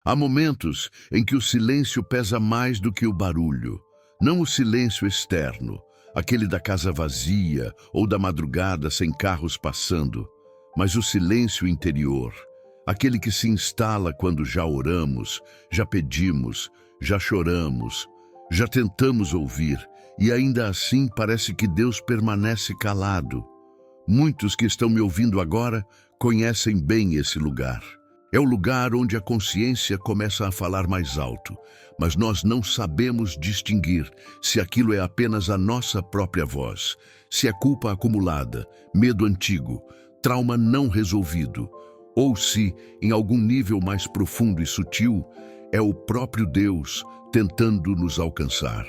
Há momentos em que o silêncio pesa mais do que o barulho. Não o silêncio externo, aquele da casa vazia ou da madrugada sem carros passando, mas o silêncio interior, aquele que se instala quando já oramos, já pedimos, já choramos, já tentamos ouvir e ainda assim parece que Deus permanece calado. Muitos que estão me ouvindo agora conhecem bem esse lugar. É o lugar onde a consciência começa a falar mais alto, mas nós não sabemos distinguir se aquilo é apenas a nossa própria voz, se é culpa acumulada, medo antigo, trauma não resolvido, ou se, em algum nível mais profundo e sutil, é o próprio Deus tentando nos alcançar.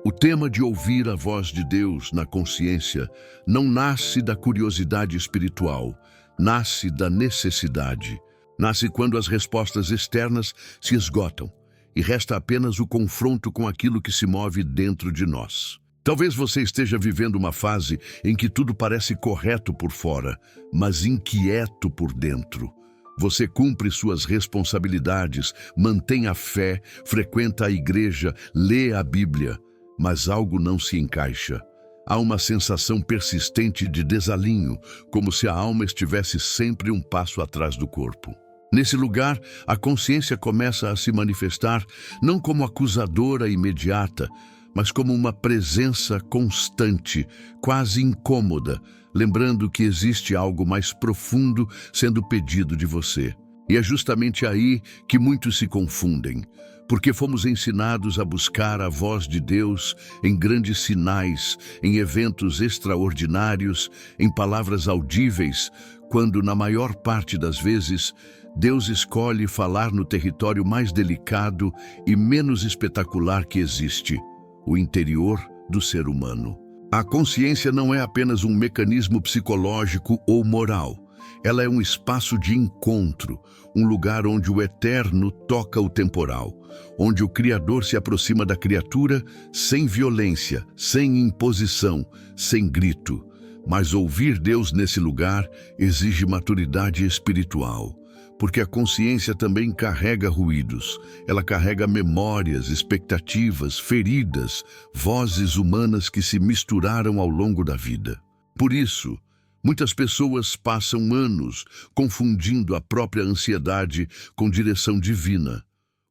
O tema de ouvir a voz de Deus na consciência não nasce da curiosidade espiritual, nasce da necessidade. Nasce quando as respostas externas se esgotam e resta apenas o confronto com aquilo que se move dentro de nós. Talvez você esteja vivendo uma fase em que tudo parece correto por fora, mas inquieto por dentro. Você cumpre suas responsabilidades, mantém a fé, frequenta a igreja, lê a Bíblia, mas algo não se encaixa. Há uma sensação persistente de desalinho, como se a alma estivesse sempre um passo atrás do corpo. Nesse lugar, a consciência começa a se manifestar não como acusadora imediata, mas como uma presença constante, quase incômoda, lembrando que existe algo mais profundo sendo pedido de você. E é justamente aí que muitos se confundem, porque fomos ensinados a buscar a voz de Deus em grandes sinais, em eventos extraordinários, em palavras audíveis, quando, na maior parte das vezes, Deus escolhe falar no território mais delicado e menos espetacular que existe, o interior do ser humano. A consciência não é apenas um mecanismo psicológico ou moral. Ela é um espaço de encontro, um lugar onde o eterno toca o temporal, onde o Criador se aproxima da criatura sem violência, sem imposição, sem grito. Mas ouvir Deus nesse lugar exige maturidade espiritual, porque a consciência também carrega ruídos. Ela carrega memórias, expectativas, feridas, vozes humanas que se misturaram ao longo da vida. Por isso, muitas pessoas passam anos confundindo a própria ansiedade com direção divina,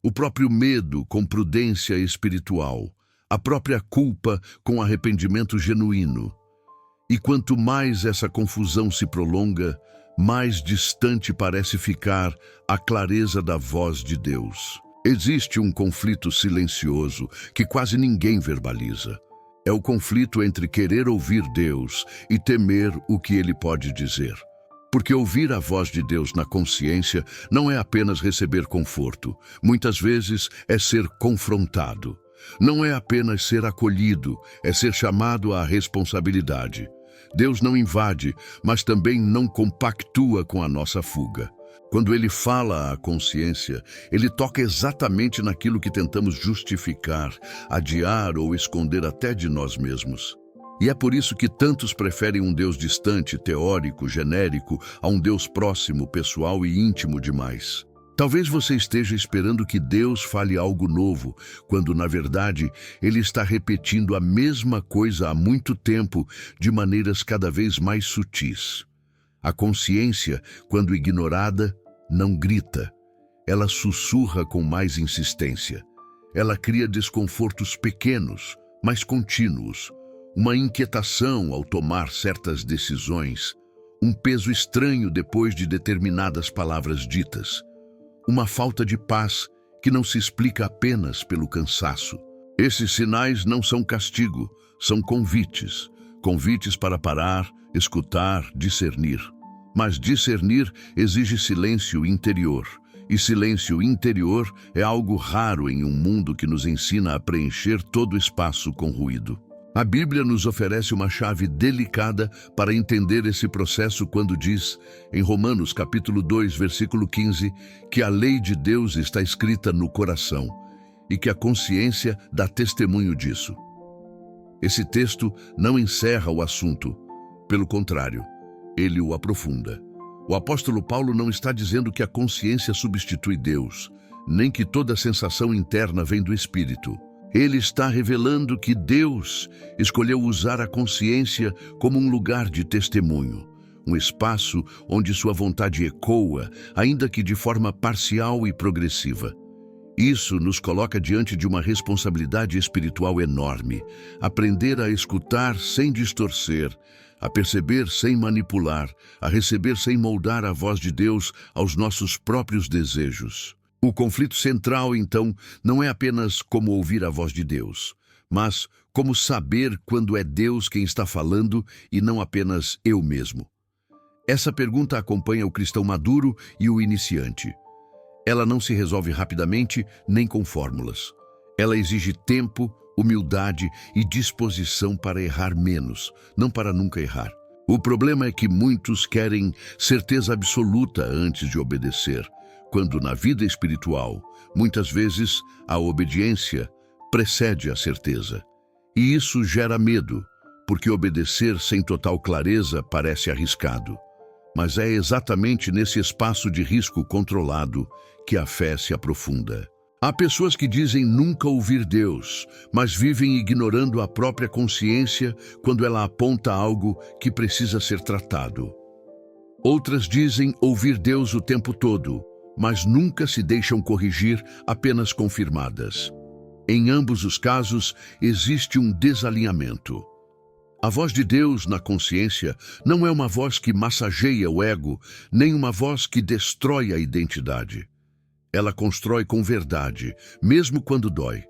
o próprio medo com prudência espiritual, a própria culpa com arrependimento genuíno. E quanto mais essa confusão se prolonga, mais distante parece ficar a clareza da voz de Deus. Existe um conflito silencioso que quase ninguém verbaliza. É o conflito entre querer ouvir Deus e temer o que Ele pode dizer. Porque ouvir a voz de Deus na consciência não é apenas receber conforto, muitas vezes é ser confrontado. Não é apenas ser acolhido, é ser chamado à responsabilidade. Deus não invade, mas também não compactua com a nossa fuga. Quando Ele fala à consciência, Ele toca exatamente naquilo que tentamos justificar, adiar ou esconder até de nós mesmos. E é por isso que tantos preferem um Deus distante, teórico, genérico, a um Deus próximo, pessoal e íntimo demais. Talvez você esteja esperando que Deus fale algo novo, quando, na verdade, Ele está repetindo a mesma coisa há muito tempo, de maneiras cada vez mais sutis. A consciência, quando ignorada, não grita. Ela sussurra com mais insistência. Ela cria desconfortos pequenos, mas contínuos. Uma inquietação ao tomar certas decisões. Um peso estranho depois de determinadas palavras ditas. Uma falta de paz que não se explica apenas pelo cansaço. Esses sinais não são castigo, são convites. Convites para parar, escutar, discernir. Mas discernir exige silêncio interior. E silêncio interior é algo raro em um mundo que nos ensina a preencher todo o espaço com ruído. A Bíblia nos oferece uma chave delicada para entender esse processo quando diz, em Romanos capítulo 2, versículo 15, que a lei de Deus está escrita no coração e que a consciência dá testemunho disso. Esse texto não encerra o assunto, pelo contrário, ele o aprofunda. O apóstolo Paulo não está dizendo que a consciência substitui Deus. nem que toda sensação interna vem do espírito. Ele está revelando que Deus escolheu usar a consciência como um lugar de testemunho, um espaço onde sua vontade ecoa, ainda que de forma parcial e progressiva. Isso nos coloca diante de uma responsabilidade espiritual enorme: aprender a escutar sem distorcer, a perceber sem manipular, a receber sem moldar a voz de Deus aos nossos próprios desejos. O conflito central, então, não é apenas como ouvir a voz de Deus, mas como saber quando é Deus quem está falando e não apenas eu mesmo. Essa pergunta acompanha o cristão maduro e o iniciante. Ela não se resolve rapidamente nem com fórmulas. Ela exige tempo, humildade e disposição para errar menos, não para nunca errar. O problema é que muitos querem certeza absoluta antes de obedecer, quando na vida espiritual, muitas vezes, a obediência precede a certeza. E isso gera medo, porque obedecer sem total clareza parece arriscado. Mas é exatamente nesse espaço de risco controlado que a fé se aprofunda. Há pessoas que dizem nunca ouvir Deus, mas vivem ignorando a própria consciência quando ela aponta algo que precisa ser tratado. Outras dizem ouvir Deus o tempo todo, mas nunca se deixam corrigir, apenas confirmadas. Em ambos os casos, existe um desalinhamento. A voz de Deus na consciência não é uma voz que massageia o ego, nem uma voz que destrói a identidade. Ela constrói com verdade, mesmo quando dói.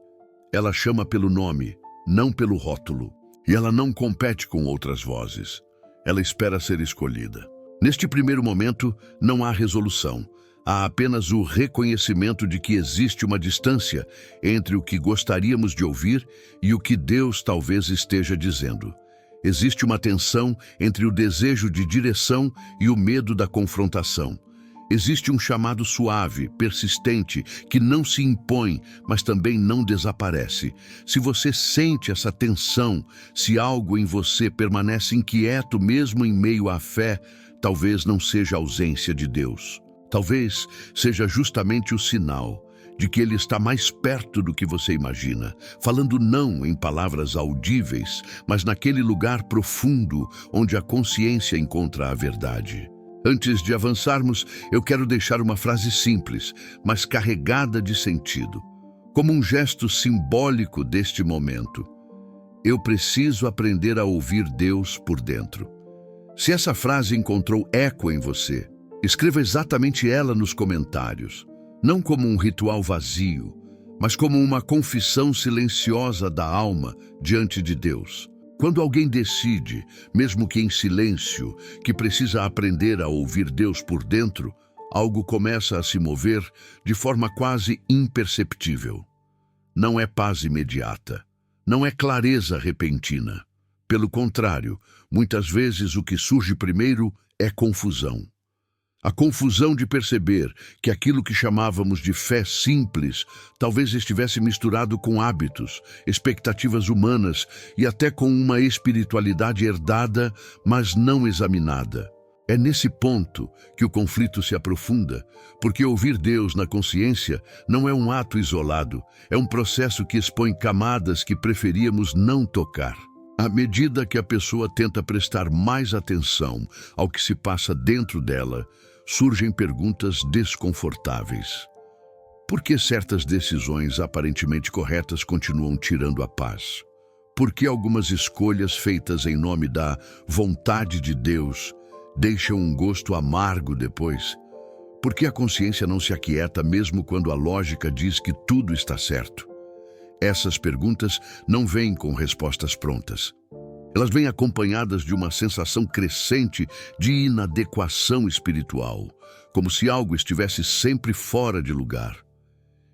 Ela chama pelo nome, não pelo rótulo. E ela não compete com outras vozes. Ela espera ser escolhida. Neste primeiro momento, não há resolução. Há apenas o reconhecimento de que existe uma distância entre o que gostaríamos de ouvir e o que Deus talvez esteja dizendo. Existe uma tensão entre o desejo de direção e o medo da confrontação. Existe um chamado suave, persistente, que não se impõe, mas também não desaparece. Se você sente essa tensão, se algo em você permanece inquieto mesmo em meio à fé, talvez não seja a ausência de Deus. Talvez seja justamente o sinal de que Ele está mais perto do que você imagina, falando não em palavras audíveis, mas naquele lugar profundo onde a consciência encontra a verdade. Antes de avançarmos, eu quero deixar uma frase simples, mas carregada de sentido, como um gesto simbólico deste momento. Eu preciso aprender a ouvir Deus por dentro. Se essa frase encontrou eco em você, escreva exatamente ela nos comentários, não como um ritual vazio, mas como uma confissão silenciosa da alma diante de Deus. Quando alguém decide, mesmo que em silêncio, que precisa aprender a ouvir Deus por dentro, algo começa a se mover de forma quase imperceptível. Não é paz imediata, não é clareza repentina. Pelo contrário, muitas vezes o que surge primeiro é confusão. A confusão de perceber que aquilo que chamávamos de fé simples talvez estivesse misturado com hábitos, expectativas humanas e até com uma espiritualidade herdada, mas não examinada. É nesse ponto que o conflito se aprofunda, porque ouvir Deus na consciência não é um ato isolado, é um processo que expõe camadas que preferíamos não tocar. À medida que a pessoa tenta prestar mais atenção ao que se passa dentro dela, surgem perguntas desconfortáveis. Por que certas decisões aparentemente corretas continuam tirando a paz? Por que algumas escolhas feitas em nome da vontade de Deus deixam um gosto amargo depois? Por que a consciência não se aquieta mesmo quando a lógica diz que tudo está certo? Essas perguntas não vêm com respostas prontas. Elas vêm acompanhadas de uma sensação crescente de inadequação espiritual, como se algo estivesse sempre fora de lugar.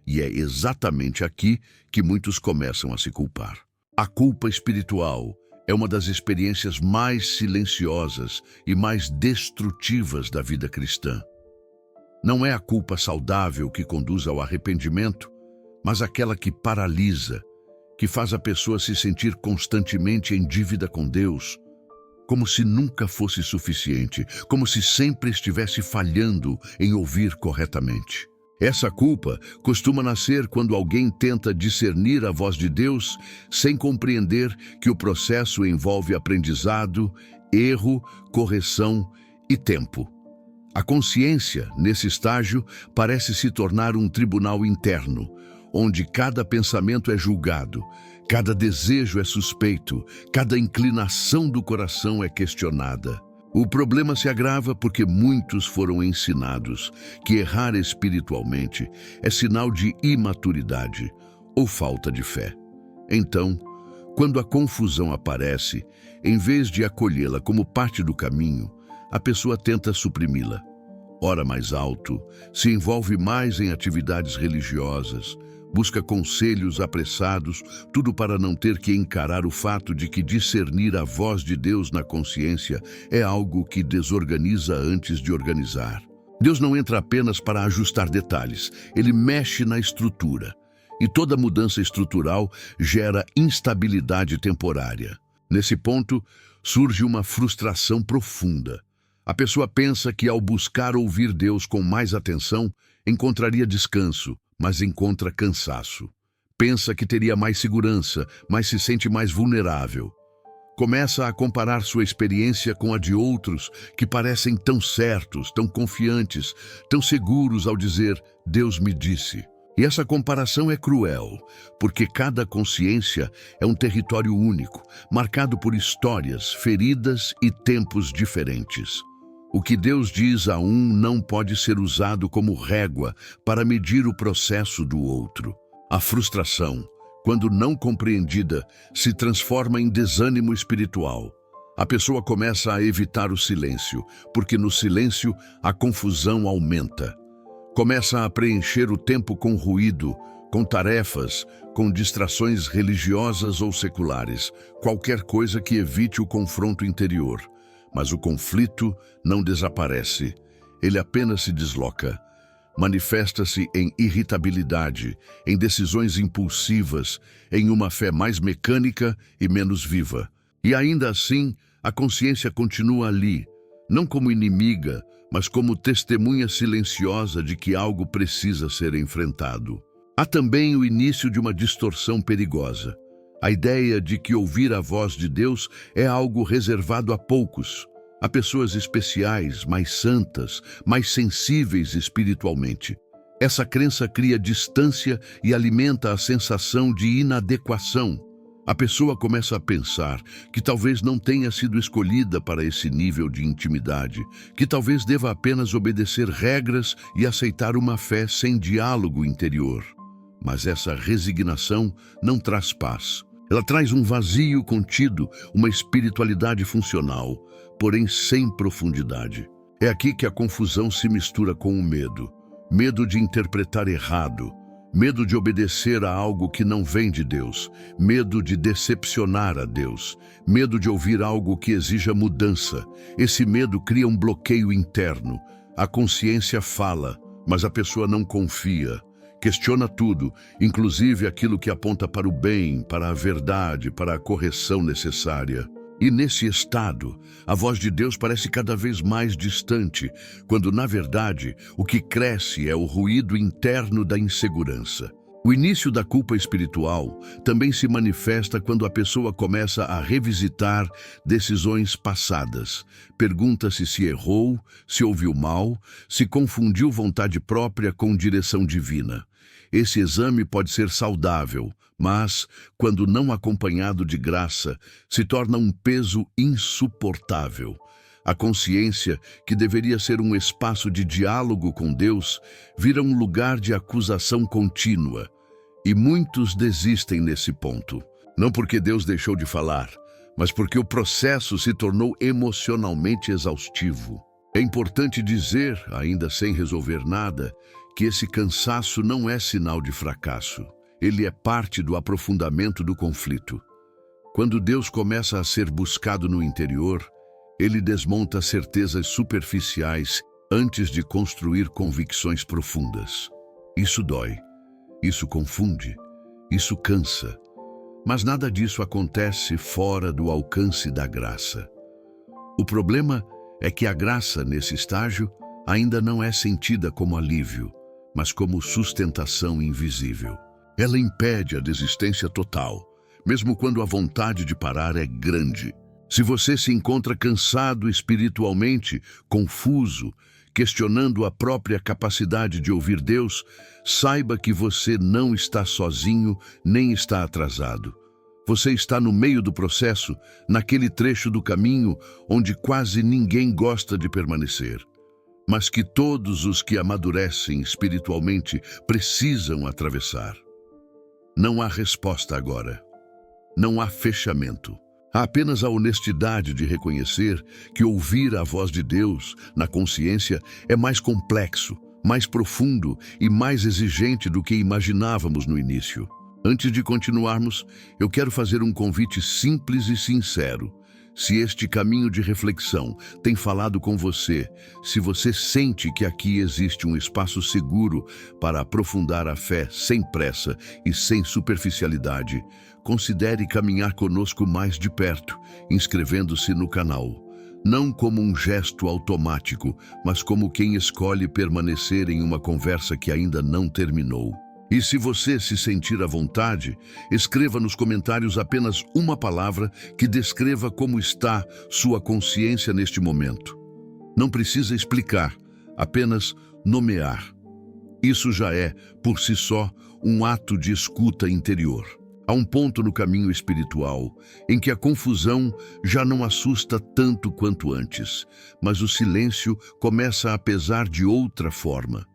E é exatamente aqui que muitos começam a se culpar. A culpa espiritual é uma das experiências mais silenciosas e mais destrutivas da vida cristã. Não é a culpa saudável que conduz ao arrependimento, mas aquela que paralisa, que faz a pessoa se sentir constantemente em dívida com Deus, como se nunca fosse suficiente, como se sempre estivesse falhando em ouvir corretamente. Essa culpa costuma nascer quando alguém tenta discernir a voz de Deus sem compreender que o processo envolve aprendizado, erro, correção e tempo. A consciência, nesse estágio, parece se tornar um tribunal interno, onde cada pensamento é julgado, cada desejo é suspeito, cada inclinação do coração é questionada. O problema se agrava porque muitos foram ensinados que errar espiritualmente é sinal de imaturidade ou falta de fé. Então, quando a confusão aparece, em vez de acolhê-la como parte do caminho, a pessoa tenta suprimi-la. Ora mais alto, se envolve mais em atividades religiosas, busca conselhos apressados, tudo para não ter que encarar o fato de que discernir a voz de Deus na consciência é algo que desorganiza antes de organizar. Deus não entra apenas para ajustar detalhes, ele mexe na estrutura. E toda mudança estrutural gera instabilidade temporária. Nesse ponto, surge uma frustração profunda. A pessoa pensa que ao buscar ouvir Deus com mais atenção, encontraria descanso, mas encontra cansaço. Pensa que teria mais segurança, mas se sente mais vulnerável. Começa a comparar sua experiência com a de outros que parecem tão certos, tão confiantes, tão seguros ao dizer, Deus me disse. E essa comparação é cruel, porque cada consciência é um território único, marcado por histórias, feridas e tempos diferentes. O que Deus diz a um não pode ser usado como régua para medir o processo do outro. A frustração, quando não compreendida, se transforma em desânimo espiritual. A pessoa começa a evitar o silêncio, porque no silêncio a confusão aumenta. Começa a preencher o tempo com ruído, com tarefas, com distrações religiosas ou seculares, qualquer coisa que evite o confronto interior. Mas o conflito não desaparece, ele apenas se desloca. Manifesta-se em irritabilidade, em decisões impulsivas, em uma fé mais mecânica e menos viva. E ainda assim, a consciência continua ali, não como inimiga, mas como testemunha silenciosa de que algo precisa ser enfrentado. Há também o início de uma distorção perigosa. A ideia de que ouvir a voz de Deus é algo reservado a poucos, a pessoas especiais, mais santas, mais sensíveis espiritualmente. Essa crença cria distância e alimenta a sensação de inadequação. A pessoa começa a pensar que talvez não tenha sido escolhida para esse nível de intimidade, que talvez deva apenas obedecer regras e aceitar uma fé sem diálogo interior. Mas essa resignação não traz paz. Ela traz um vazio contido, uma espiritualidade funcional, porém sem profundidade. É aqui que a confusão se mistura com o medo. Medo de interpretar errado, medo de obedecer a algo que não vem de Deus, medo de decepcionar a Deus, medo de ouvir algo que exija mudança. Esse medo cria um bloqueio interno. A consciência fala, mas a pessoa não confia. Questiona tudo, inclusive aquilo que aponta para o bem, para a verdade, para a correção necessária. E nesse estado, a voz de Deus parece cada vez mais distante, quando, na verdade, o que cresce é o ruído interno da insegurança. O início da culpa espiritual também se manifesta quando a pessoa começa a revisitar decisões passadas. Pergunta-se se errou, se ouviu mal, se confundiu vontade própria com direção divina. Esse exame pode ser saudável, mas, quando não acompanhado de graça, se torna um peso insuportável. A consciência, que deveria ser um espaço de diálogo com Deus, vira um lugar de acusação contínua. E muitos desistem nesse ponto. Não porque Deus deixou de falar, mas porque o processo se tornou emocionalmente exaustivo. É importante dizer, ainda sem resolver nada, que esse cansaço não é sinal de fracasso. Ele é parte do aprofundamento do conflito. Quando Deus começa a ser buscado no interior, ele desmonta certezas superficiais antes de construir convicções profundas. Isso dói, isso confunde, isso cansa. Mas nada disso acontece fora do alcance da graça. O problema é que a graça, nesse estágio, ainda não é sentida como alívio. mas como sustentação invisível. Ela impede a desistência total, mesmo quando a vontade de parar é grande. Se você se encontra cansado espiritualmente, confuso, questionando a própria capacidade de ouvir Deus, saiba que você não está sozinho nem está atrasado. Você está no meio do processo, naquele trecho do caminho onde quase ninguém gosta de permanecer, mas que todos os que amadurecem espiritualmente precisam atravessar. Não há resposta agora. Não há fechamento. Há apenas a honestidade de reconhecer que ouvir a voz de Deus na consciência é mais complexo, mais profundo e mais exigente do que imaginávamos no início. Antes de continuarmos, eu quero fazer um convite simples e sincero. Se este caminho de reflexão tem falado com você, se você sente que aqui existe um espaço seguro para aprofundar a fé sem pressa e sem superficialidade, considere caminhar conosco mais de perto, inscrevendo-se no canal. Não como um gesto automático, mas como quem escolhe permanecer em uma conversa que ainda não terminou. E se você se sentir à vontade, escreva nos comentários apenas uma palavra que descreva como está sua consciência neste momento. Não precisa explicar, apenas nomear. Isso já é, por si só, um ato de escuta interior. Há um ponto no caminho espiritual em que a confusão já não assusta tanto quanto antes, mas o silêncio começa a pesar de outra forma.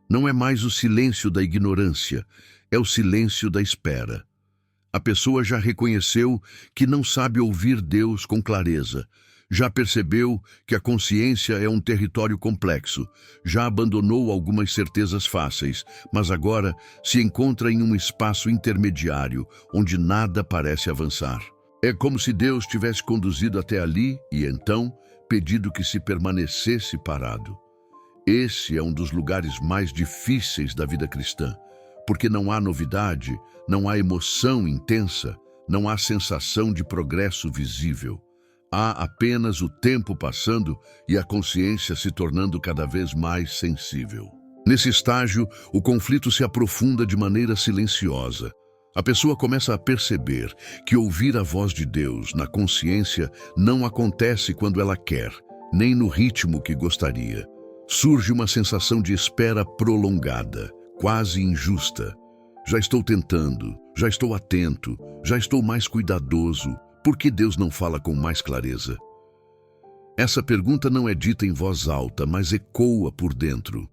Não é mais o silêncio da ignorância, é o silêncio da espera. A pessoa já reconheceu que não sabe ouvir Deus com clareza, já percebeu que a consciência é um território complexo, já abandonou algumas certezas fáceis, mas agora se encontra em um espaço intermediário, onde nada parece avançar. É como se Deus tivesse conduzido até ali e então pedido que se permanecesse parado. Esse é um dos lugares mais difíceis da vida cristã, porque não há novidade, não há emoção intensa, não há sensação de progresso visível. Há apenas o tempo passando e a consciência se tornando cada vez mais sensível. Nesse estágio, o conflito se aprofunda de maneira silenciosa. A pessoa começa a perceber que ouvir a voz de Deus na consciência não acontece quando ela quer, nem no ritmo que gostaria. Surge uma sensação de espera prolongada, quase injusta. Já estou tentando, já estou atento, já estou mais cuidadoso. Por que Deus não fala com mais clareza? Essa pergunta não é dita em voz alta, mas ecoa por dentro.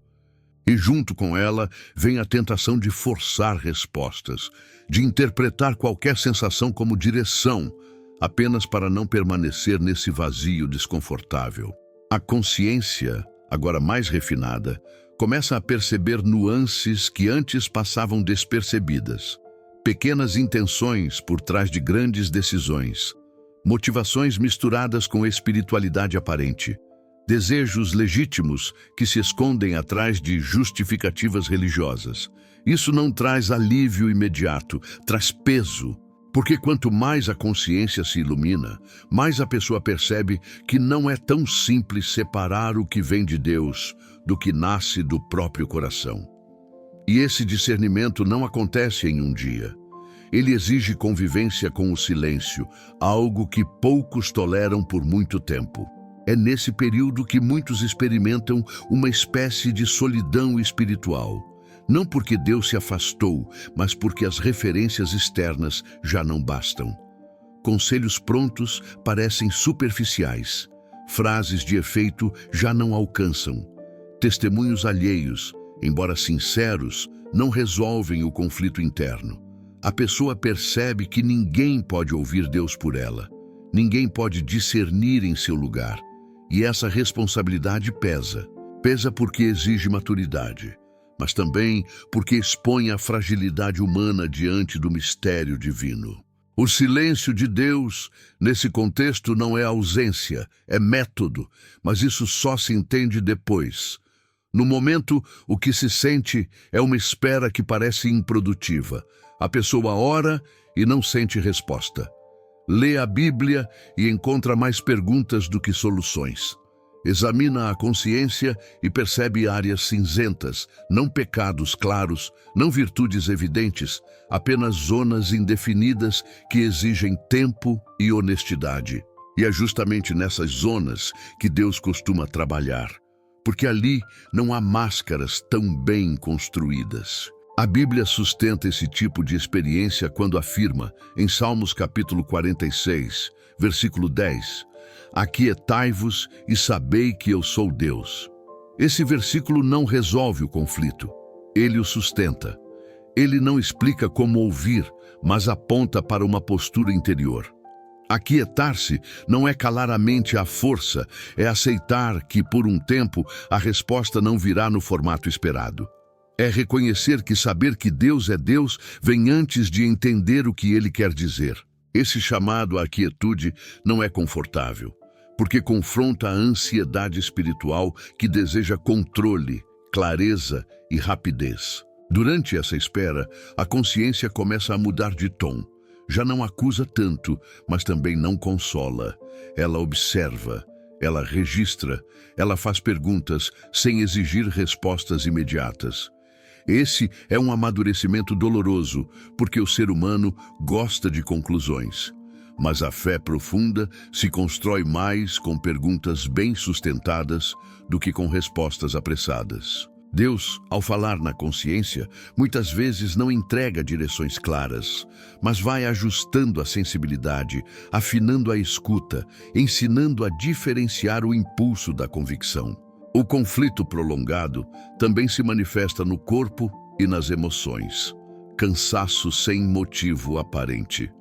E junto com ela vem a tentação de forçar respostas, de interpretar qualquer sensação como direção, apenas para não permanecer nesse vazio desconfortável. A consciência, agora mais refinada, começa a perceber nuances que antes passavam despercebidas. Pequenas intenções por trás de grandes decisões, motivações misturadas com espiritualidade aparente, desejos legítimos que se escondem atrás de justificativas religiosas. Isso não traz alívio imediato, traz peso, porque quanto mais a consciência se ilumina, mais a pessoa percebe que não é tão simples separar o que vem de Deus do que nasce do próprio coração. E esse discernimento não acontece em um dia. Ele exige convivência com o silêncio, algo que poucos toleram por muito tempo. É nesse período que muitos experimentam uma espécie de solidão espiritual. Não porque Deus se afastou, mas porque as referências externas já não bastam. Conselhos prontos parecem superficiais. Frases de efeito já não alcançam. Testemunhos alheios, embora sinceros, não resolvem o conflito interno. A pessoa percebe que ninguém pode ouvir Deus por ela. Ninguém pode discernir em seu lugar. E essa responsabilidade pesa. Pesa porque exige maturidade, mas também porque expõe a fragilidade humana diante do mistério divino. O silêncio de Deus, nesse contexto, não é ausência, é método, mas isso só se entende depois. No momento, o que se sente é uma espera que parece improdutiva. A pessoa ora e não sente resposta. Lê a Bíblia e encontra mais perguntas do que soluções. Examina a consciência e percebe áreas cinzentas, não pecados claros, não virtudes evidentes, apenas zonas indefinidas que exigem tempo e honestidade. E é justamente nessas zonas que Deus costuma trabalhar, porque ali não há máscaras tão bem construídas. A Bíblia sustenta esse tipo de experiência quando afirma, em Salmos capítulo 46, versículo 10, aquietai-vos e sabei que eu sou Deus. Esse versículo não resolve o conflito, ele o sustenta. Ele não explica como ouvir, mas aponta para uma postura interior. Aquietar-se não é calar a mente à força, é aceitar que, por um tempo, a resposta não virá no formato esperado. É reconhecer que saber que Deus é Deus vem antes de entender o que Ele quer dizer. Esse chamado à quietude não é confortável, porque confronta a ansiedade espiritual que deseja controle, clareza e rapidez. Durante essa espera, a consciência começa a mudar de tom. Já não acusa tanto, mas também não consola. Ela observa, ela registra, ela faz perguntas sem exigir respostas imediatas. Esse é um amadurecimento doloroso, porque o ser humano gosta de conclusões. Mas a fé profunda se constrói mais com perguntas bem sustentadas do que com respostas apressadas. Deus, ao falar na consciência, muitas vezes não entrega direções claras, mas vai ajustando a sensibilidade, afinando a escuta, ensinando a diferenciar o impulso da convicção. O conflito prolongado também se manifesta no corpo e nas emoções. Cansaço sem motivo aparente,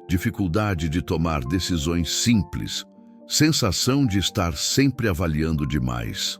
dificuldade de tomar decisões simples, sensação de estar sempre avaliando demais.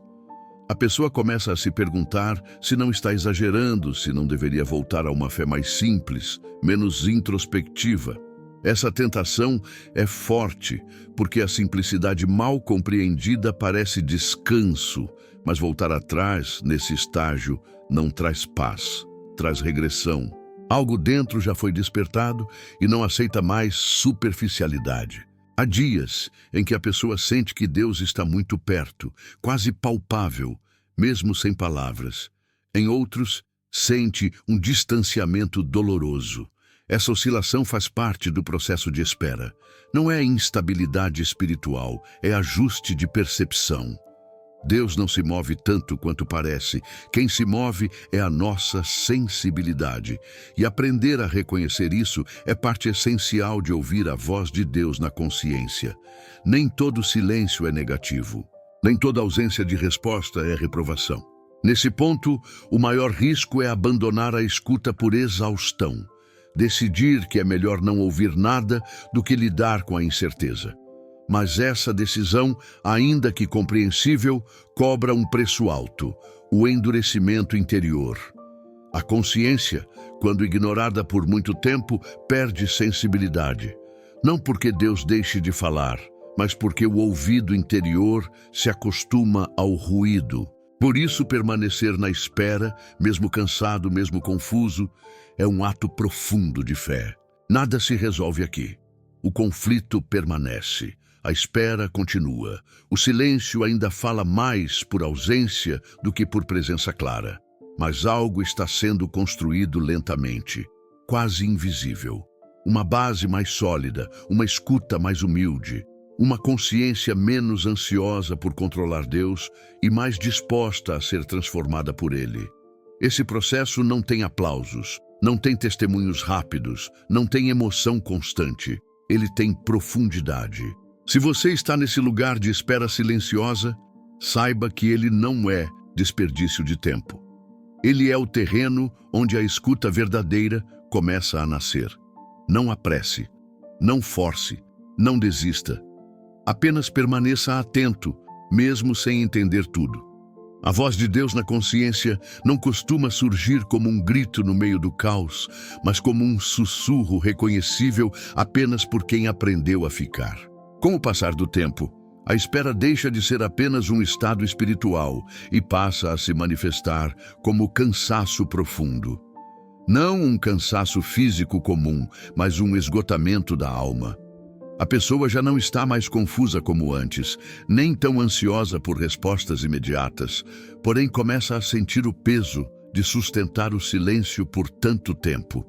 A pessoa começa a se perguntar se não está exagerando, se não deveria voltar a uma fé mais simples, menos introspectiva. Essa tentação é forte, porque a simplicidade mal compreendida parece descanso, mas voltar atrás, nesse estágio, não traz paz, traz regressão. Algo dentro já foi despertado e não aceita mais superficialidade. Há dias em que a pessoa sente que Deus está muito perto, quase palpável, mesmo sem palavras. Em outros, sente um distanciamento doloroso. Essa oscilação faz parte do processo de espera. Não é instabilidade espiritual, é ajuste de percepção. Deus não se move tanto quanto parece. Quem se move é a nossa sensibilidade. E aprender a reconhecer isso é parte essencial de ouvir a voz de Deus na consciência. Nem todo silêncio é negativo. Nem toda ausência de resposta é reprovação. Nesse ponto, o maior risco é abandonar a escuta por exaustão. Decidir que é melhor não ouvir nada do que lidar com a incerteza. Mas essa decisão, ainda que compreensível, cobra um preço alto, o endurecimento interior. A consciência, quando ignorada por muito tempo, perde sensibilidade. Não porque Deus deixe de falar, mas porque o ouvido interior se acostuma ao ruído. Por isso, permanecer na espera, mesmo cansado, mesmo confuso, é um ato profundo de fé. Nada se resolve aqui. O conflito permanece. A espera continua. O silêncio ainda fala mais por ausência do que por presença clara. Mas algo está sendo construído lentamente, quase invisível. Uma base mais sólida, uma escuta mais humilde, uma consciência menos ansiosa por controlar Deus e mais disposta a ser transformada por Ele. Esse processo não tem aplausos, não tem testemunhos rápidos, não tem emoção constante. Ele tem profundidade. Se você está nesse lugar de espera silenciosa, saiba que ele não é desperdício de tempo. Ele é o terreno onde a escuta verdadeira começa a nascer. Não apresse, não force, não desista. Apenas permaneça atento, mesmo sem entender tudo. A voz de Deus na consciência não costuma surgir como um grito no meio do caos, mas como um sussurro reconhecível apenas por quem aprendeu a ficar. Com o passar do tempo, a espera deixa de ser apenas um estado espiritual e passa a se manifestar como cansaço profundo. Não um cansaço físico comum, mas um esgotamento da alma. A pessoa já não está mais confusa como antes, nem tão ansiosa por respostas imediatas, porém começa a sentir o peso de sustentar o silêncio por tanto tempo.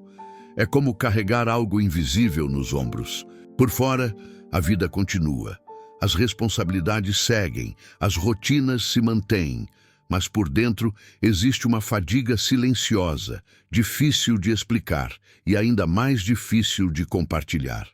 É como carregar algo invisível nos ombros. Por fora, a vida continua. As responsabilidades seguem, as rotinas se mantêm, mas por dentro existe uma fadiga silenciosa, difícil de explicar e ainda mais difícil de compartilhar.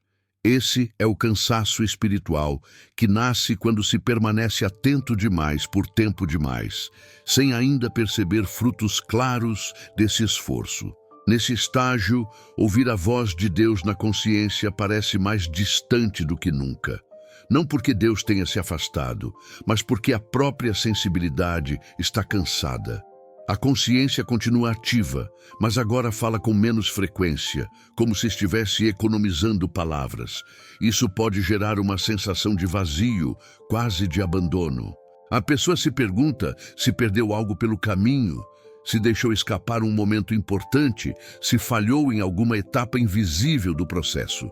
Esse é o cansaço espiritual que nasce quando se permanece atento demais por tempo demais, sem ainda perceber frutos claros desse esforço. Nesse estágio, ouvir a voz de Deus na consciência parece mais distante do que nunca. Não porque Deus tenha se afastado, mas porque a própria sensibilidade está cansada. A consciência continua ativa, mas agora fala com menos frequência, como se estivesse economizando palavras. Isso pode gerar uma sensação de vazio, quase de abandono. A pessoa se pergunta se perdeu algo pelo caminho, se deixou escapar um momento importante, se falhou em alguma etapa invisível do processo.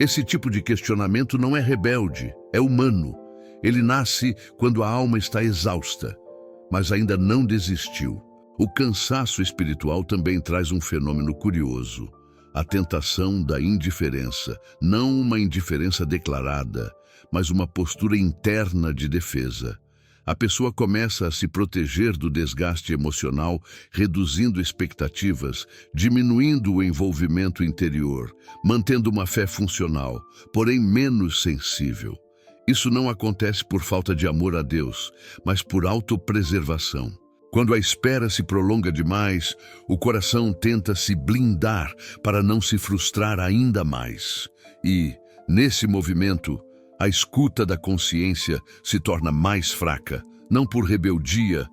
Esse tipo de questionamento não é rebelde, é humano. Ele nasce quando a alma está exausta, mas ainda não desistiu. O cansaço espiritual também traz um fenômeno curioso, a tentação da indiferença, não uma indiferença declarada, mas uma postura interna de defesa. A pessoa começa a se proteger do desgaste emocional, reduzindo expectativas, diminuindo o envolvimento interior, mantendo uma fé funcional, porém menos sensível. Isso não acontece por falta de amor a Deus, mas por autopreservação. Quando a espera se prolonga demais, o coração tenta se blindar para não se frustrar ainda mais. E, nesse movimento, a escuta da consciência se torna mais fraca, não por rebeldia,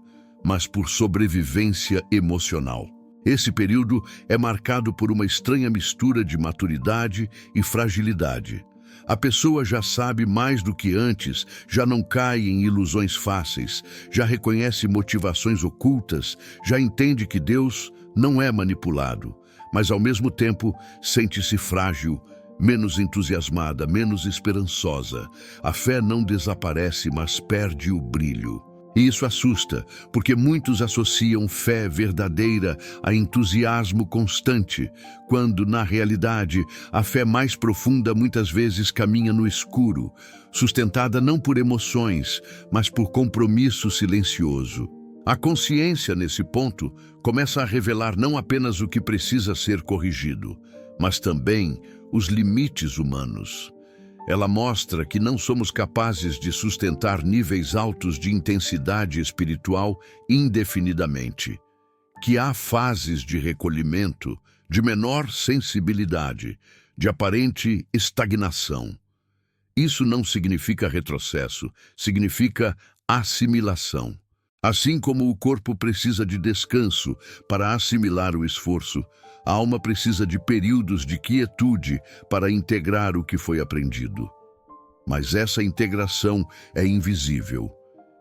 mas por sobrevivência emocional. Esse período é marcado por uma estranha mistura de maturidade e fragilidade. A pessoa já sabe mais do que antes, já não cai em ilusões fáceis, já reconhece motivações ocultas, já entende que Deus não é manipulado, mas ao mesmo tempo sente-se frágil, menos entusiasmada, menos esperançosa. A fé não desaparece, mas perde o brilho. E isso assusta, porque muitos associam fé verdadeira a entusiasmo constante, quando, na realidade, a fé mais profunda muitas vezes caminha no escuro, sustentada não por emoções, mas por compromisso silencioso. A consciência, nesse ponto, começa a revelar não apenas o que precisa ser corrigido, mas também os limites humanos. Ela mostra que não somos capazes de sustentar níveis altos de intensidade espiritual indefinidamente, que há fases de recolhimento, de menor sensibilidade, de aparente estagnação. Isso não significa retrocesso, significa assimilação. Assim como o corpo precisa de descanso para assimilar o esforço, a alma precisa de períodos de quietude para integrar o que foi aprendido. Mas essa integração é invisível,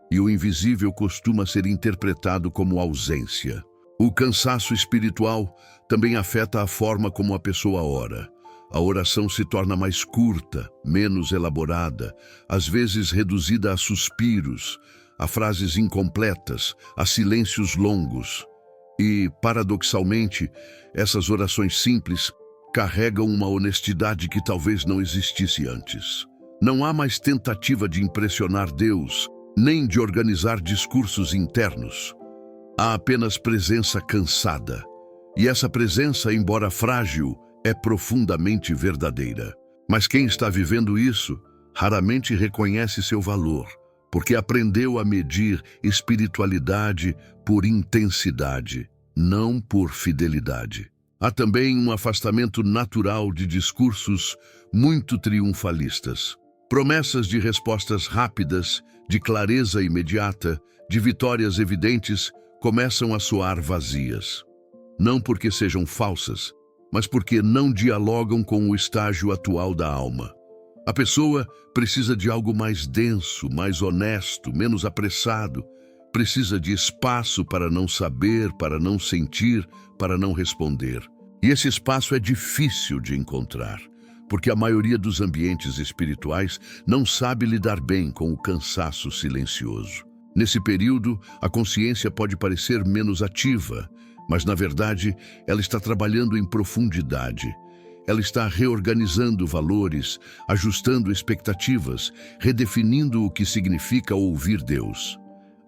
e o invisível costuma ser interpretado como ausência. O cansaço espiritual também afeta a forma como a pessoa ora. A oração se torna mais curta, menos elaborada, às vezes reduzida a suspiros, a frases incompletas, a silêncios longos. E, paradoxalmente, essas orações simples carregam uma honestidade que talvez não existisse antes. Não há mais tentativa de impressionar Deus, nem de organizar discursos internos. Há apenas presença cansada. E essa presença, embora frágil, é profundamente verdadeira. Mas quem está vivendo isso raramente reconhece seu valor, porque aprendeu a medir espiritualidade por intensidade, não por fidelidade. Há também um afastamento natural de discursos muito triunfalistas. Promessas de respostas rápidas, de clareza imediata, de vitórias evidentes, começam a soar vazias. Não porque sejam falsas, mas porque não dialogam com o estágio atual da alma. A pessoa precisa de algo mais denso, mais honesto, menos apressado. Precisa de espaço para não saber, para não sentir, para não responder. E esse espaço é difícil de encontrar, porque a maioria dos ambientes espirituais não sabe lidar bem com o cansaço silencioso. Nesse período, a consciência pode parecer menos ativa, mas na verdade ela está trabalhando em profundidade. Ela está reorganizando valores, ajustando expectativas, redefinindo o que significa ouvir Deus.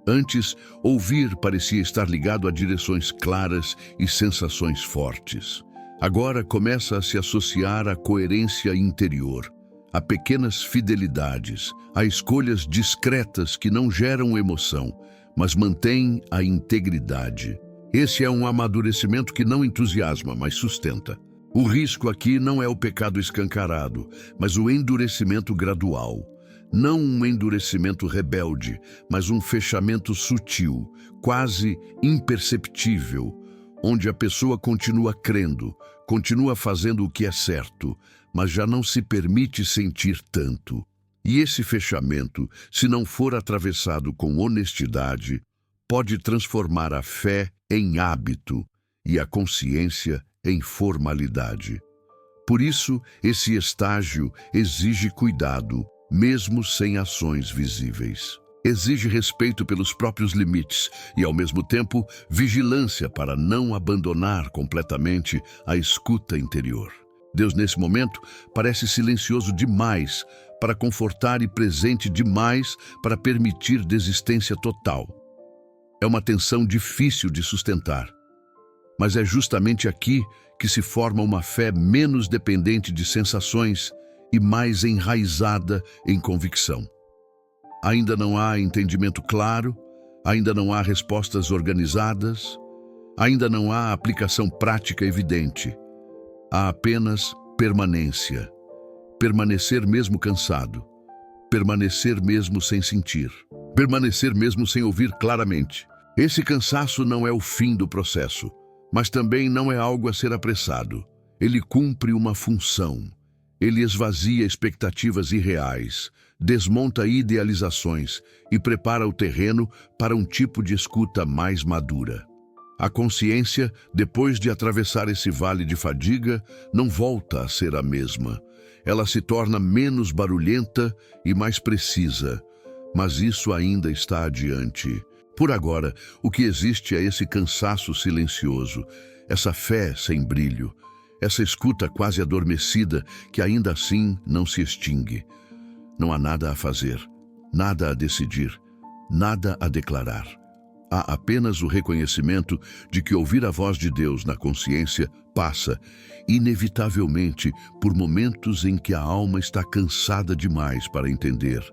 Antes, ouvir parecia estar ligado a direções claras e sensações fortes. Agora começa a se associar à coerência interior, a pequenas fidelidades, a escolhas discretas que não geram emoção, mas mantêm a integridade. Esse é um amadurecimento que não entusiasma, mas sustenta. O risco aqui não é o pecado escancarado, mas o endurecimento gradual. Não um endurecimento rebelde, mas um fechamento sutil, quase imperceptível, onde a pessoa continua crendo, continua fazendo o que é certo, mas já não se permite sentir tanto. E esse fechamento, se não for atravessado com honestidade, pode transformar a fé em hábito e a consciência em formalidade. Por isso, esse estágio exige cuidado, mesmo sem ações visíveis. Exige respeito pelos próprios limites e, ao mesmo tempo, vigilância para não abandonar completamente a escuta interior. Deus, nesse momento, parece silencioso demais para confortar e presente demais para permitir desistência total. É uma tensão difícil de sustentar, mas é justamente aqui que se forma uma fé menos dependente de sensações e mais enraizada em convicção. Ainda não há entendimento claro, ainda não há respostas organizadas, ainda não há aplicação prática evidente. Há apenas permanência. Permanecer mesmo cansado. Permanecer mesmo sem sentir. Permanecer mesmo sem ouvir claramente. Esse cansaço não é o fim do processo, mas também não é algo a ser apressado. Ele cumpre uma função. Ele esvazia expectativas irreais, desmonta idealizações e prepara o terreno para um tipo de escuta mais madura. A consciência, depois de atravessar esse vale de fadiga, não volta a ser a mesma. Ela se torna menos barulhenta e mais precisa, mas isso ainda está adiante. Por agora, o que existe é esse cansaço silencioso, essa fé sem brilho, essa escuta quase adormecida que ainda assim não se extingue. Não há nada a fazer, nada a decidir, nada a declarar. Há apenas o reconhecimento de que ouvir a voz de Deus na consciência passa, inevitavelmente, por momentos em que a alma está cansada demais para entender,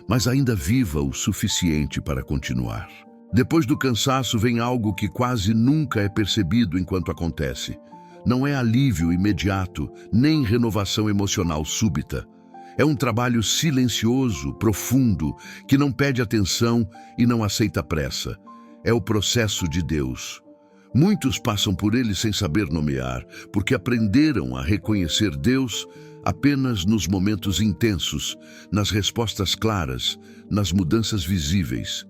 mas ainda viva o suficiente para continuar. Depois do cansaço vem algo que quase nunca é percebido enquanto acontece. Não é alívio imediato, nem renovação emocional súbita. É um trabalho silencioso, profundo, que não pede atenção e não aceita pressa. É o processo de Deus. Muitos passam por ele sem saber nomear, porque aprenderam a reconhecer Deus apenas nos momentos intensos, nas respostas claras, nas mudanças visíveis.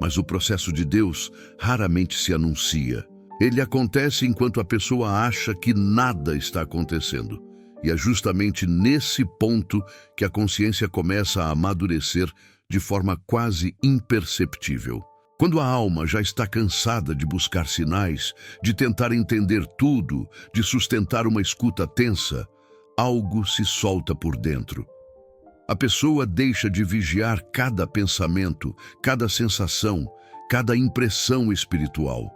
Mas o processo de Deus raramente se anuncia. Ele acontece enquanto a pessoa acha que nada está acontecendo. E é justamente nesse ponto que a consciência começa a amadurecer de forma quase imperceptível. Quando a alma já está cansada de buscar sinais, de tentar entender tudo, de sustentar uma escuta tensa, algo se solta por dentro. A pessoa deixa de vigiar cada pensamento, cada sensação, cada impressão espiritual.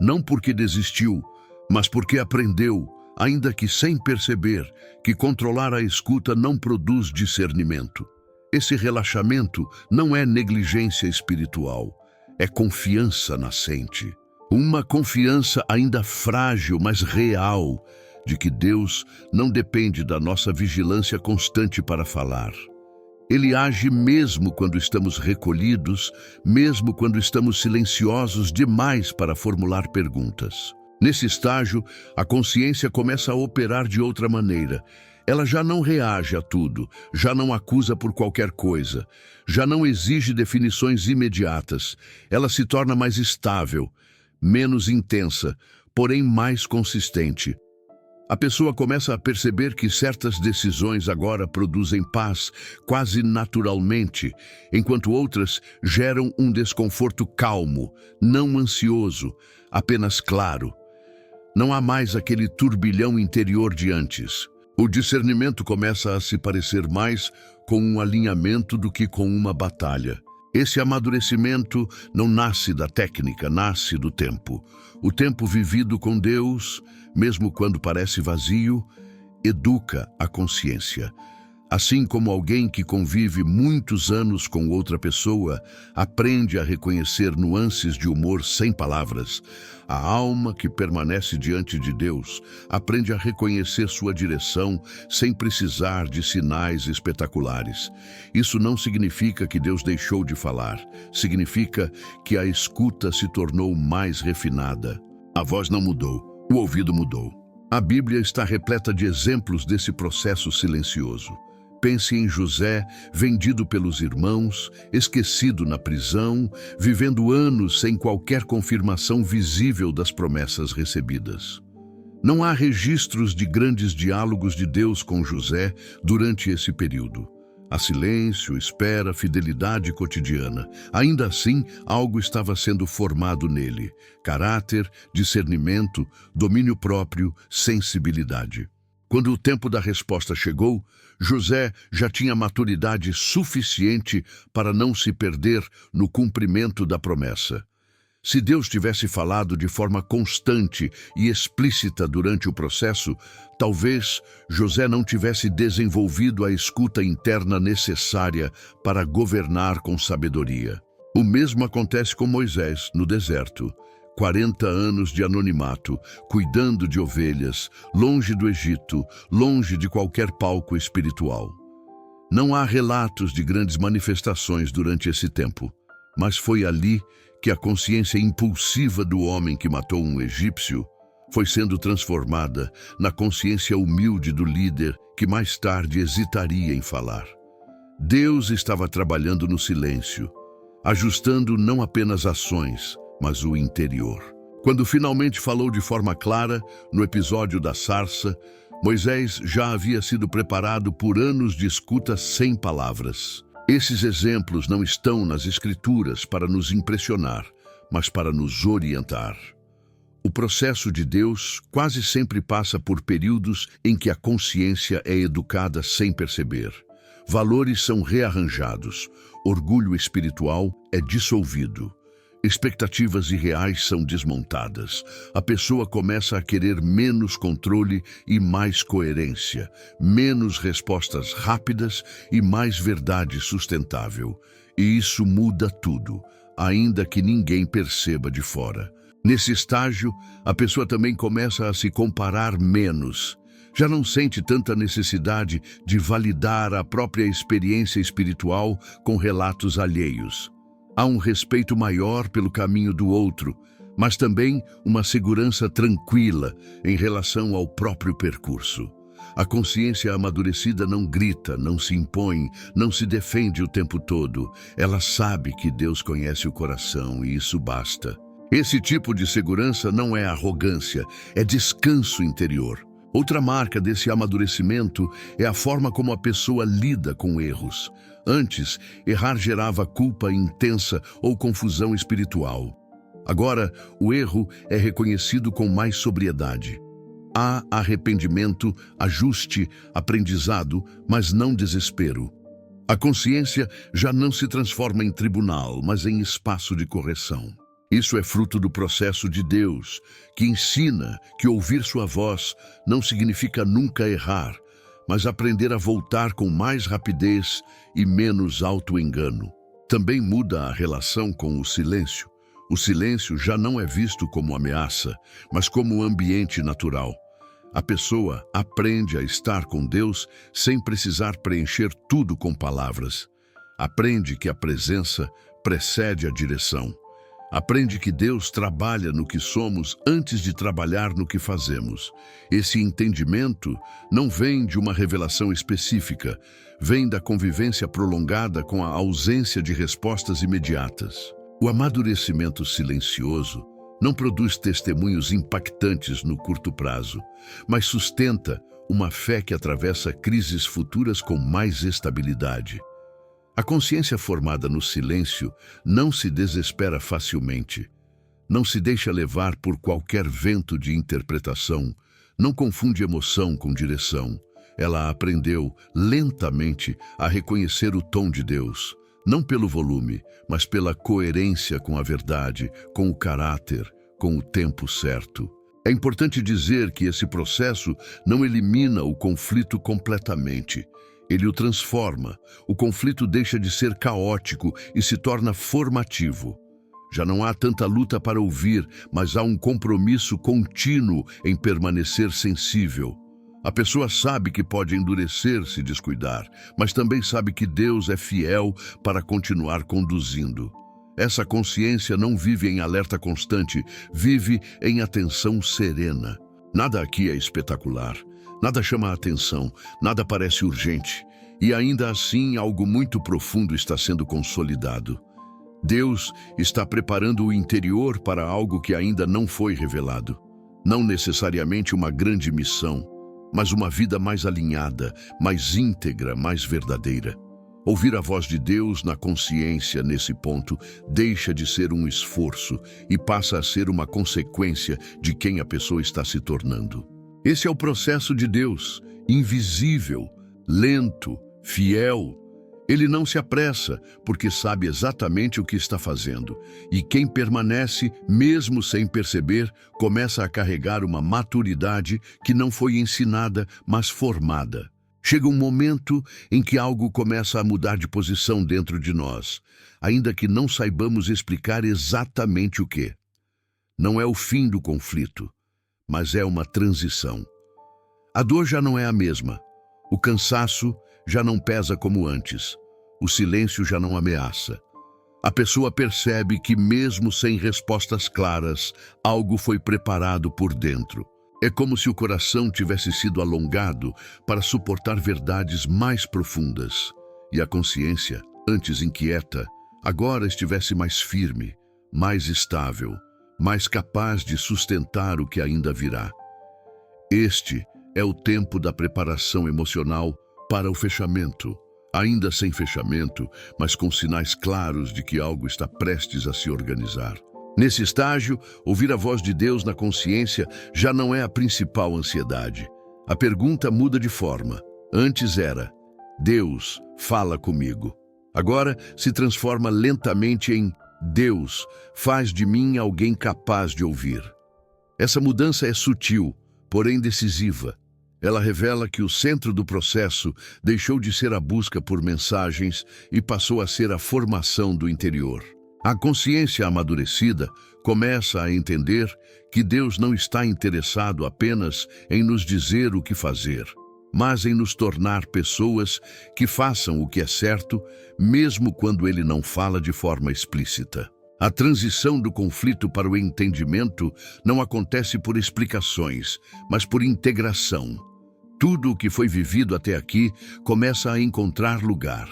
Não porque desistiu, mas porque aprendeu, ainda que sem perceber, que controlar a escuta não produz discernimento. Esse relaxamento não é negligência espiritual, é confiança nascente. Uma confiança ainda frágil, mas real, de que Deus não depende da nossa vigilância constante para falar. Ele age mesmo quando estamos recolhidos, mesmo quando estamos silenciosos demais para formular perguntas. Nesse estágio, a consciência começa a operar de outra maneira. Ela já não reage a tudo, já não acusa por qualquer coisa, já não exige definições imediatas. Ela se torna mais estável, menos intensa, porém mais consistente. A pessoa começa a perceber que certas decisões agora produzem paz quase naturalmente, enquanto outras geram um desconforto calmo, não ansioso, apenas claro. Não há mais aquele turbilhão interior de antes. O discernimento começa a se parecer mais com um alinhamento do que com uma batalha. Esse amadurecimento não nasce da técnica, nasce do tempo. O tempo vivido com Deus, mesmo quando parece vazio, educa a consciência. Assim como alguém que convive muitos anos com outra pessoa aprende a reconhecer nuances de humor sem palavras, a alma que permanece diante de Deus aprende a reconhecer sua direção sem precisar de sinais espetaculares. Isso não significa que Deus deixou de falar, significa que a escuta se tornou mais refinada. A voz não mudou, o ouvido mudou. A Bíblia está repleta de exemplos desse processo silencioso. Pense em José, vendido pelos irmãos, esquecido na prisão, vivendo anos sem qualquer confirmação visível das promessas recebidas. Não há registros de grandes diálogos de Deus com José durante esse período. Há silêncio, espera, fidelidade cotidiana. Ainda assim, algo estava sendo formado nele: caráter, discernimento, domínio próprio, sensibilidade. Quando o tempo da resposta chegou, José já tinha maturidade suficiente para não se perder no cumprimento da promessa. Se Deus tivesse falado de forma constante e explícita durante o processo, talvez José não tivesse desenvolvido a escuta interna necessária para governar com sabedoria. O mesmo acontece com Moisés no deserto. 40 anos de anonimato, cuidando de ovelhas, longe do Egito, longe de qualquer palco espiritual. Não há relatos de grandes manifestações durante esse tempo, mas foi ali que a consciência impulsiva do homem que matou um egípcio foi sendo transformada na consciência humilde do líder que mais tarde hesitaria em falar. Deus estava trabalhando no silêncio, ajustando não apenas ações, mas o interior. Quando finalmente falou de forma clara, no episódio da sarça, Moisés já havia sido preparado por anos de escuta sem palavras. Esses exemplos não estão nas Escrituras para nos impressionar, mas para nos orientar. O processo de Deus quase sempre passa por períodos em que a consciência é educada sem perceber. Valores são rearranjados, orgulho espiritual é dissolvido. Expectativas irreais são desmontadas. A pessoa começa a querer menos controle e mais coerência, menos respostas rápidas e mais verdade sustentável. E isso muda tudo, ainda que ninguém perceba de fora. Nesse estágio, a pessoa também começa a se comparar menos. Já não sente tanta necessidade de validar a própria experiência espiritual com relatos alheios. Há um respeito maior pelo caminho do outro, mas também uma segurança tranquila em relação ao próprio percurso. A consciência amadurecida não grita, não se impõe, não se defende o tempo todo. Ela sabe que Deus conhece o coração e isso basta. Esse tipo de segurança não é arrogância, é descanso interior. Outra marca desse amadurecimento é a forma como a pessoa lida com erros. Antes, errar gerava culpa intensa ou confusão espiritual. Agora, o erro é reconhecido com mais sobriedade. Há arrependimento, ajuste, aprendizado, mas não desespero. A consciência já não se transforma em tribunal, mas em espaço de correção. Isso é fruto do processo de Deus, que ensina que ouvir sua voz não significa nunca errar, mas aprender a voltar com mais rapidez e menos auto-engano. Também muda a relação com o silêncio. O silêncio já não é visto como ameaça, mas como ambiente natural. A pessoa aprende a estar com Deus sem precisar preencher tudo com palavras. Aprende que a presença precede a direção. Aprende que Deus trabalha no que somos antes de trabalhar no que fazemos. Esse entendimento não vem de uma revelação específica, vem da convivência prolongada com a ausência de respostas imediatas. O amadurecimento silencioso Não produz testemunhos impactantes no curto prazo, mas sustenta uma fé que atravessa crises futuras com mais estabilidade. A consciência formada no silêncio não se desespera facilmente, não se deixa levar por qualquer vento de interpretação, não confunde emoção com direção. Ela aprendeu lentamente a reconhecer o tom de Deus, não pelo volume, mas pela coerência com a verdade, com o caráter, com o tempo certo. É importante dizer que esse processo não elimina o conflito completamente. Ele o transforma. O conflito deixa de ser caótico e se torna formativo. Já não há tanta luta para ouvir, mas há um compromisso contínuo em permanecer sensível. A pessoa sabe que pode endurecer se descuidar, mas também sabe que Deus é fiel para continuar conduzindo. Essa consciência não vive em alerta constante, vive em atenção serena. Nada aqui é espetacular, nada chama a atenção, nada parece urgente, e ainda assim algo muito profundo está sendo consolidado. Deus está preparando o interior para algo que ainda não foi revelado. Não necessariamente uma grande missão, mas uma vida mais alinhada, mais íntegra, mais verdadeira. Ouvir a voz de Deus na consciência nesse ponto deixa de ser um esforço e passa a ser uma consequência de quem a pessoa está se tornando. Esse é o processo de Deus, invisível, lento, fiel. Ele não se apressa, porque sabe exatamente o que está fazendo. E quem permanece, mesmo sem perceber, começa a carregar uma maturidade que não foi ensinada, mas formada. Chega um momento em que algo começa a mudar de posição dentro de nós, ainda que não saibamos explicar exatamente o que. Não é o fim do conflito, mas é uma transição. A dor já não é a mesma. O cansaço já não pesa como antes. O silêncio já não ameaça. A pessoa percebe que, mesmo sem respostas claras, algo foi preparado por dentro. É como se o coração tivesse sido alongado para suportar verdades mais profundas. E a consciência, antes inquieta, agora estivesse mais firme, mais estável, mais capaz de sustentar o que ainda virá. Este é o tempo da preparação emocional para o fechamento. Ainda sem fechamento, mas com sinais claros de que algo está prestes a se organizar. Nesse estágio, ouvir a voz de Deus na consciência já não é a principal ansiedade. A pergunta muda de forma. Antes era: Deus, fala comigo. Agora se transforma lentamente em: Deus, faz de mim alguém capaz de ouvir. Essa mudança é sutil, porém decisiva. Ela revela que o centro do processo deixou de ser a busca por mensagens e passou a ser a formação do interior. A consciência amadurecida começa a entender que Deus não está interessado apenas em nos dizer o que fazer, mas em nos tornar pessoas que façam o que é certo, mesmo quando Ele não fala de forma explícita. A transição do conflito para o entendimento não acontece por explicações, mas por integração. Tudo o que foi vivido até aqui começa a encontrar lugar.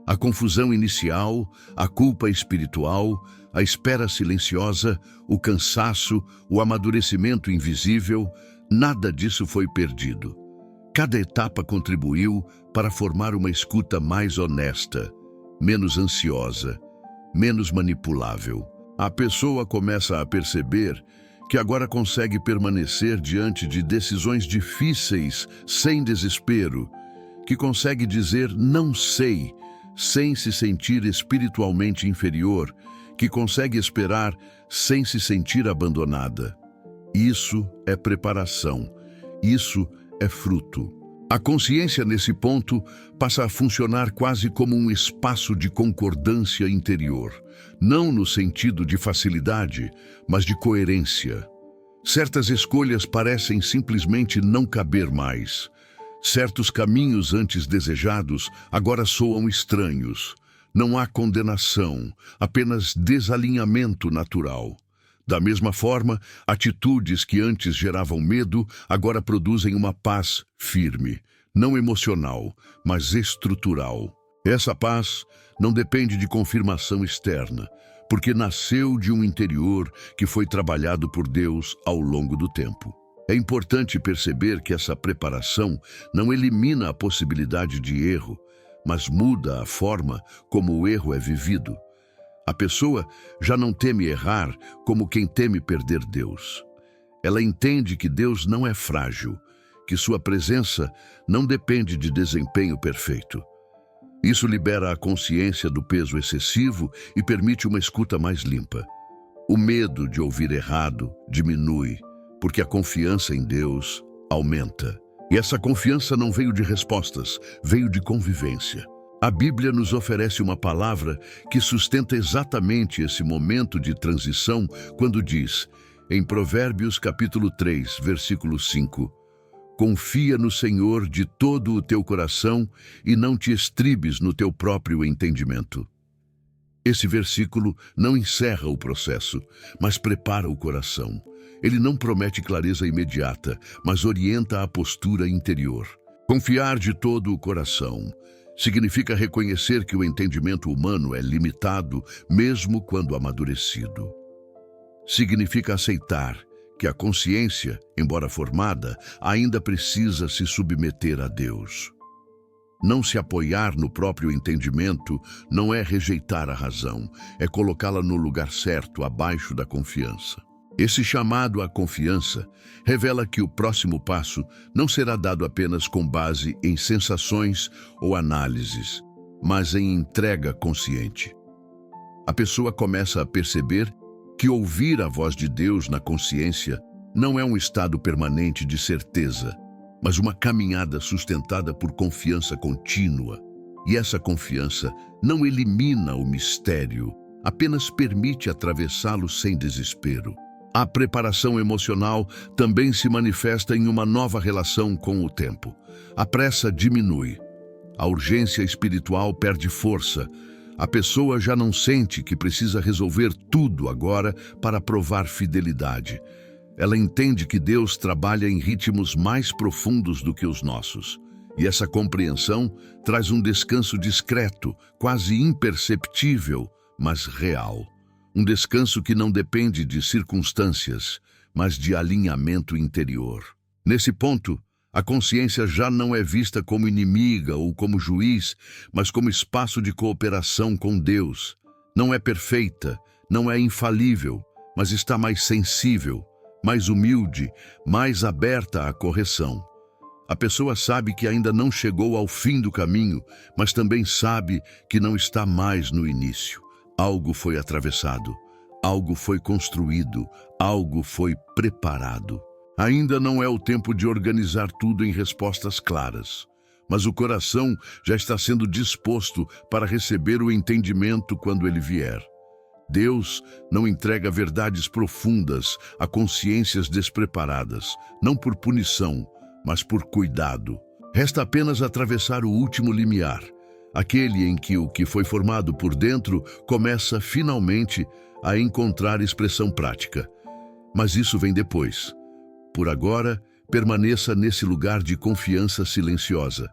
A confusão inicial, a culpa espiritual, a espera silenciosa, o cansaço, o amadurecimento invisível, nada disso foi perdido. Cada etapa contribuiu para formar uma escuta mais honesta, menos ansiosa, menos manipulável. A pessoa começa a perceber que agora consegue permanecer diante de decisões difíceis sem desespero, que consegue dizer não sei, sem se sentir espiritualmente inferior, que consegue esperar sem se sentir abandonada. Isso é preparação, isso é fruto. A consciência nesse ponto passa a funcionar quase como um espaço de concordância interior, não no sentido de facilidade, mas de coerência. Certas escolhas parecem simplesmente não caber mais. Certos caminhos antes desejados agora soam estranhos. Não há condenação, apenas desalinhamento natural. Da mesma forma, atitudes que antes geravam medo agora produzem uma paz firme, não emocional, mas estrutural. Essa paz não depende de confirmação externa, porque nasceu de um interior que foi trabalhado por Deus ao longo do tempo. É importante perceber que essa preparação não elimina a possibilidade de erro, mas muda a forma como o erro é vivido. A pessoa já não teme errar como quem teme perder Deus. Ela entende que Deus não é frágil, que sua presença não depende de desempenho perfeito. Isso libera a consciência do peso excessivo e permite uma escuta mais limpa. O medo de ouvir errado diminui, porque a confiança em Deus aumenta. E essa confiança não veio de respostas, veio de convivência. A Bíblia nos oferece uma palavra que sustenta exatamente esse momento de transição quando diz, em Provérbios capítulo 3, versículo 5, confia no Senhor de todo o teu coração e não te estribes no teu próprio entendimento. Esse versículo não encerra o processo, mas prepara o coração. Ele não promete clareza imediata, mas orienta a postura interior. Confiar de todo o coração significa reconhecer que o entendimento humano é limitado, mesmo quando amadurecido. Significa aceitar que a consciência, embora formada, ainda precisa se submeter a Deus. Não se apoiar no próprio entendimento não é rejeitar a razão, é colocá-la no lugar certo, abaixo da confiança. Esse chamado à confiança revela que o próximo passo não será dado apenas com base em sensações ou análises, mas em entrega consciente. A pessoa começa a perceber que ouvir a voz de Deus na consciência não é um estado permanente de certeza, mas uma caminhada sustentada por confiança contínua. E essa confiança não elimina o mistério, apenas permite atravessá-lo sem desespero. A preparação emocional também se manifesta em uma nova relação com o tempo. A pressa diminui. A urgência espiritual perde força. A pessoa já não sente que precisa resolver tudo agora para provar fidelidade. Ela entende que Deus trabalha em ritmos mais profundos do que os nossos. E essa compreensão traz um descanso discreto, quase imperceptível, mas real. Um descanso que não depende de circunstâncias, mas de alinhamento interior. Nesse ponto, a consciência já não é vista como inimiga ou como juiz, mas como espaço de cooperação com Deus. Não é perfeita, não é infalível, mas está mais sensível, mais humilde, mais aberta à correção. A pessoa sabe que ainda não chegou ao fim do caminho, mas também sabe que não está mais no início. Algo foi atravessado, algo foi construído, algo foi preparado. Ainda não é o tempo de organizar tudo em respostas claras, mas o coração já está sendo disposto para receber o entendimento quando ele vier. Deus não entrega verdades profundas a consciências despreparadas, não por punição, mas por cuidado. Resta apenas atravessar o último limiar, aquele em que o que foi formado por dentro começa finalmente a encontrar expressão prática. Mas isso vem depois. Por agora, permaneça nesse lugar de confiança silenciosa.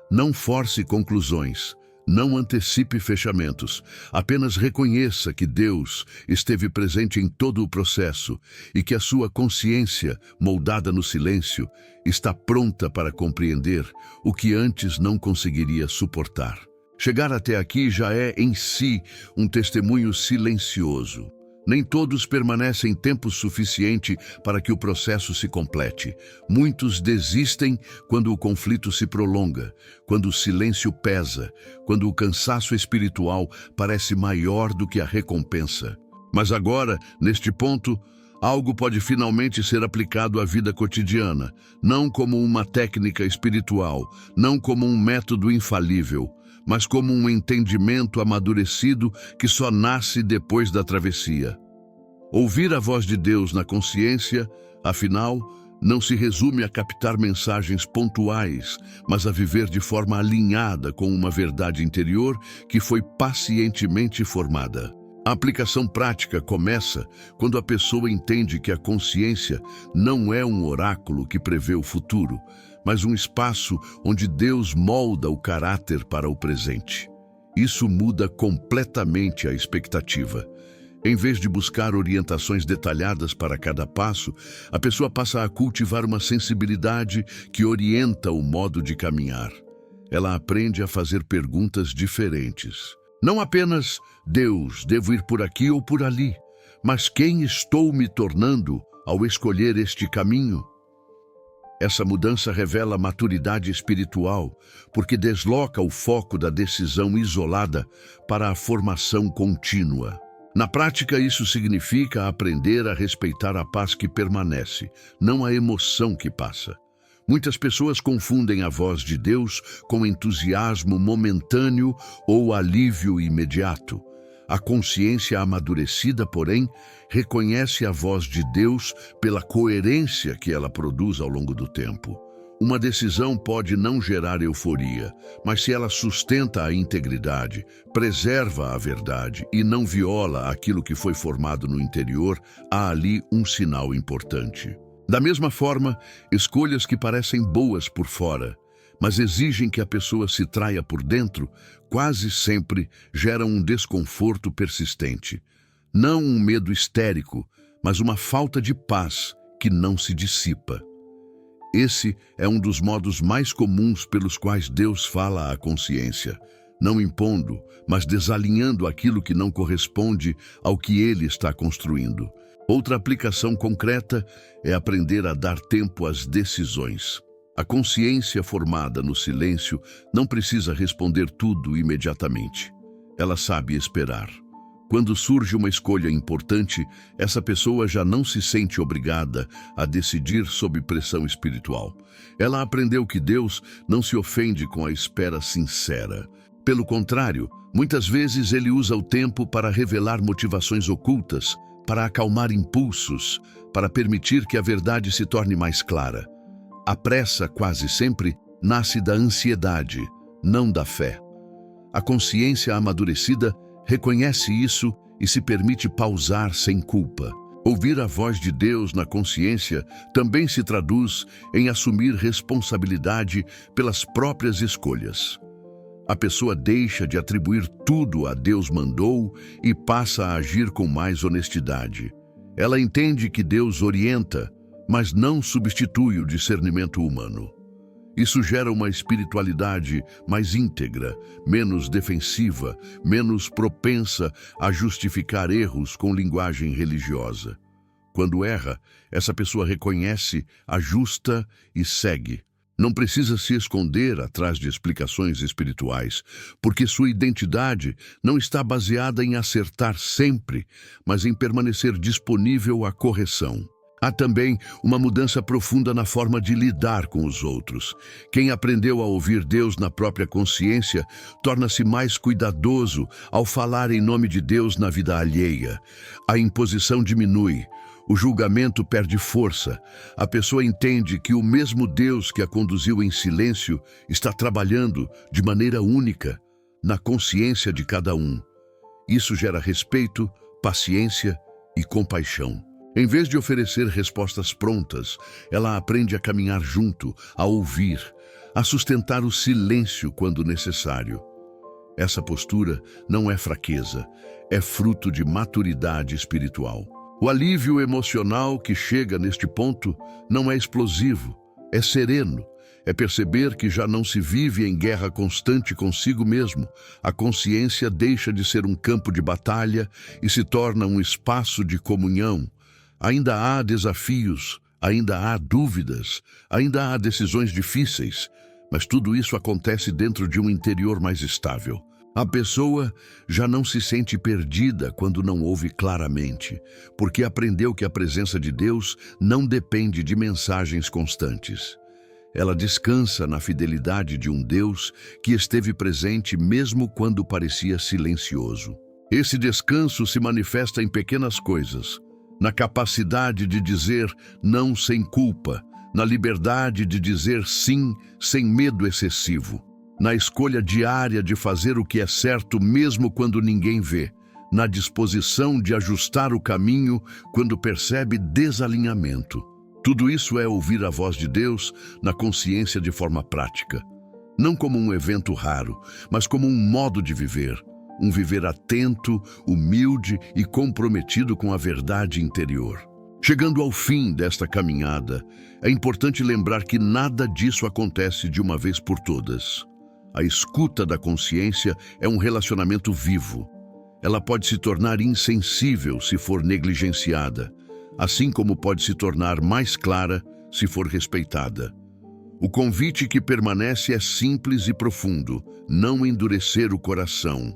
Não force conclusões, não antecipe fechamentos. Apenas reconheça que Deus esteve presente em todo o processo e que a sua consciência, moldada no silêncio, está pronta para compreender o que antes não conseguiria suportar. Chegar até aqui já é, em si, um testemunho silencioso. Nem todos permanecem tempo suficiente para que o processo se complete. Muitos desistem quando o conflito se prolonga, quando o silêncio pesa, quando o cansaço espiritual parece maior do que a recompensa. Mas agora, neste ponto, algo pode finalmente ser aplicado à vida cotidiana, não como uma técnica espiritual, não como um método infalível, mas como um entendimento amadurecido que só nasce depois da travessia. Ouvir a voz de Deus na consciência, afinal, não se resume a captar mensagens pontuais, mas a viver de forma alinhada com uma verdade interior que foi pacientemente formada. A aplicação prática começa quando a pessoa entende que a consciência não é um oráculo que prevê o futuro, mas um espaço onde Deus molda o caráter para o presente. Isso muda completamente a expectativa. Em vez de buscar orientações detalhadas para cada passo, a pessoa passa a cultivar uma sensibilidade que orienta o modo de caminhar. Ela aprende a fazer perguntas diferentes. Não apenas, Deus, devo ir por aqui ou por ali, mas quem estou me tornando ao escolher este caminho? Essa mudança revela maturidade espiritual, porque desloca o foco da decisão isolada para a formação contínua. Na prática, isso significa aprender a respeitar a paz que permanece, não a emoção que passa. Muitas pessoas confundem a voz de Deus com entusiasmo momentâneo ou alívio imediato. A consciência amadurecida, porém, reconhece a voz de Deus pela coerência que ela produz ao longo do tempo. Uma decisão pode não gerar euforia, mas se ela sustenta a integridade, preserva a verdade e não viola aquilo que foi formado no interior, há ali um sinal importante. Da mesma forma, escolhas que parecem boas por fora, mas exigem que a pessoa se traia por dentro, quase sempre geram um desconforto persistente. Não um medo histérico, mas uma falta de paz que não se dissipa. Esse é um dos modos mais comuns pelos quais Deus fala à consciência, não impondo, mas desalinhando aquilo que não corresponde ao que Ele está construindo. Outra aplicação concreta é aprender a dar tempo às decisões. A consciência formada no silêncio não precisa responder tudo imediatamente. Ela sabe esperar. Quando surge uma escolha importante, essa pessoa já não se sente obrigada a decidir sob pressão espiritual. Ela aprendeu que Deus não se ofende com a espera sincera. Pelo contrário, muitas vezes Ele usa o tempo para revelar motivações ocultas, para acalmar impulsos, para permitir que a verdade se torne mais clara. A pressa, quase sempre, nasce da ansiedade, não da fé. A consciência amadurecida reconhece isso e se permite pausar sem culpa. Ouvir a voz de Deus na consciência também se traduz em assumir responsabilidade pelas próprias escolhas. A pessoa deixa de atribuir tudo a Deus mandou e passa a agir com mais honestidade. Ela entende que Deus orienta, mas não substitui o discernimento humano. Isso gera uma espiritualidade mais íntegra, menos defensiva, menos propensa a justificar erros com linguagem religiosa. Quando erra, essa pessoa reconhece, ajusta e segue. Não precisa se esconder atrás de explicações espirituais, porque sua identidade não está baseada em acertar sempre, mas em permanecer disponível à correção. Há também uma mudança profunda na forma de lidar com os outros. Quem aprendeu a ouvir Deus na própria consciência torna-se mais cuidadoso ao falar em nome de Deus na vida alheia. A imposição diminui, o julgamento perde força. A pessoa entende que o mesmo Deus que a conduziu em silêncio está trabalhando de maneira única na consciência de cada um. Isso gera respeito, paciência e compaixão. Em vez de oferecer respostas prontas, ela aprende a caminhar junto, a ouvir, a sustentar o silêncio quando necessário. Essa postura não é fraqueza, é fruto de maturidade espiritual. O alívio emocional que chega neste ponto não é explosivo, é sereno. É perceber que já não se vive em guerra constante consigo mesmo. A consciência deixa de ser um campo de batalha e se torna um espaço de comunhão. Ainda há desafios, ainda há dúvidas, ainda há decisões difíceis, mas tudo isso acontece dentro de um interior mais estável. A pessoa já não se sente perdida quando não ouve claramente, porque aprendeu que a presença de Deus não depende de mensagens constantes. Ela descansa na fidelidade de um Deus que esteve presente mesmo quando parecia silencioso. Esse descanso se manifesta em pequenas coisas, na capacidade de dizer não sem culpa, na liberdade de dizer sim sem medo excessivo, na escolha diária de fazer o que é certo mesmo quando ninguém vê, na disposição de ajustar o caminho quando percebe desalinhamento. Tudo isso é ouvir a voz de Deus na consciência de forma prática, não como um evento raro, mas como um modo de viver, um viver atento, humilde e comprometido com a verdade interior. Chegando ao fim desta caminhada, é importante lembrar que nada disso acontece de uma vez por todas. A escuta da consciência é um relacionamento vivo. Ela pode se tornar insensível se for negligenciada, assim como pode se tornar mais clara se for respeitada. O convite que permanece é simples e profundo: não endurecer o coração,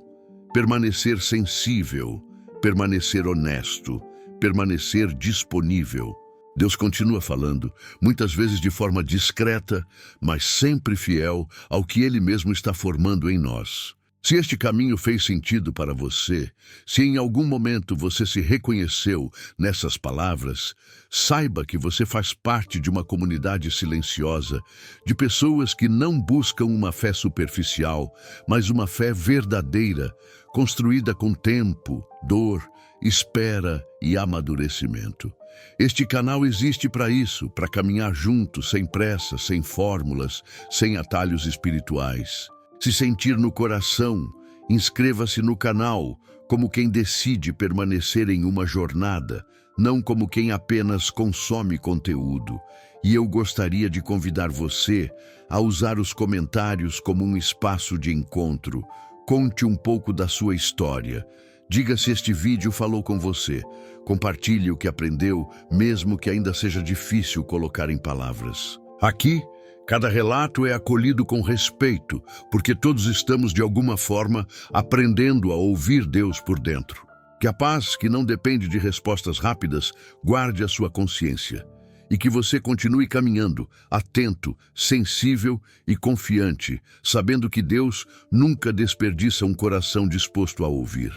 permanecer sensível, permanecer honesto, permanecer disponível. Deus continua falando, muitas vezes de forma discreta, mas sempre fiel ao que Ele mesmo está formando em nós. Se este caminho fez sentido para você, se em algum momento você se reconheceu nessas palavras, saiba que você faz parte de uma comunidade silenciosa, de pessoas que não buscam uma fé superficial, mas uma fé verdadeira, construída com tempo, dor, espera e amadurecimento. Este canal existe para isso, para caminhar juntos, sem pressa, sem fórmulas, sem atalhos espirituais. Se sentir no coração, inscreva-se no canal como quem decide permanecer em uma jornada, não como quem apenas consome conteúdo. E eu gostaria de convidar você a usar os comentários como um espaço de encontro. Conte um pouco da sua história. Diga se este vídeo falou com você. Compartilhe o que aprendeu, mesmo que ainda seja difícil colocar em palavras. Aqui, cada relato é acolhido com respeito, porque todos estamos, de alguma forma, aprendendo a ouvir Deus por dentro. Que a paz, que não depende de respostas rápidas, guarde a sua consciência. E que você continue caminhando, atento, sensível e confiante, sabendo que Deus nunca desperdiça um coração disposto a ouvir.